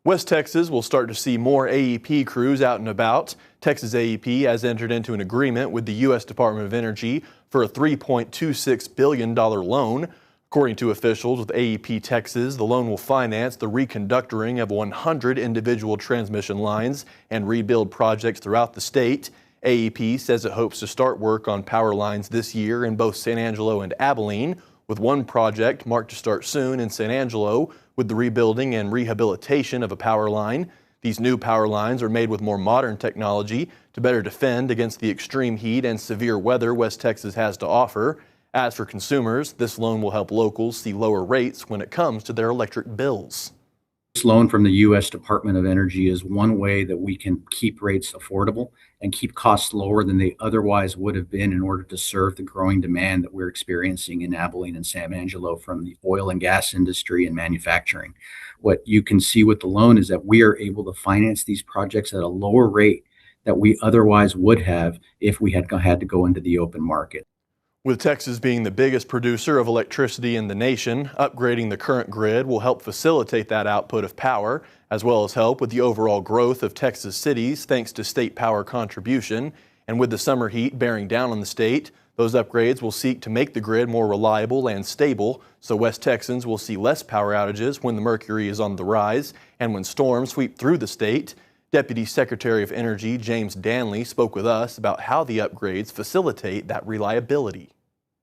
West Texas will start to see more AEP crews out and about. Texas AEP has entered into an agreement with the U.S. Department of Energy for a $3.26 billion loan. According to officials with AEP Texas, the loan will finance the reconductoring of 100 individual transmission lines and rebuild projects throughout the state. AEP says it hopes to start work on power lines this year in both San Angelo and Abilene, with one project marked to start soon in San Angelo with the rebuilding and rehabilitation of a power line. These new power lines are made with more modern technology to better defend against the extreme heat and severe weather West Texas has to offer. As for consumers, this loan will help locals see lower rates when it comes to their electric bills. This loan from the U.S. Department of Energy is one way that we can keep rates affordable and keep costs lower than they otherwise would have been in order to serve the growing demand that we're experiencing in Abilene and San Angelo from the oil and gas industry and manufacturing. What you can see with the loan is that we are able to finance these projects at a lower rate that we otherwise would have if we had to go into the open market. With Texas being the biggest producer of electricity in the nation, upgrading the current grid will help facilitate that output of power, as well as help with the overall growth of Texas cities thanks to state power contribution. And with the summer heat bearing down on the state, those upgrades will seek to make the grid more reliable and stable, so West Texans will see less power outages when the mercury is on the rise and when storms sweep through the state. Deputy Secretary of Energy James Danley spoke with us about how the upgrades facilitate that reliability.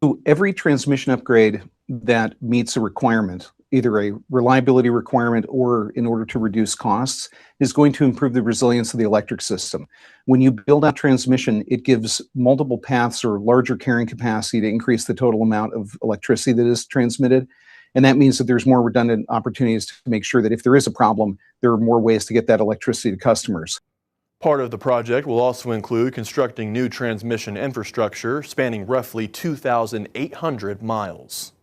So every transmission upgrade that meets a requirement, either a reliability requirement or in order to reduce costs, is going to improve the resilience of the electric system. When you build out transmission, it gives multiple paths or larger carrying capacity to increase the total amount of electricity that is transmitted. And that means that there's more redundant opportunities to make sure that if there is a problem, there are more ways to get that electricity to customers. Part of the project will also include constructing new transmission infrastructure spanning roughly 2,800 miles.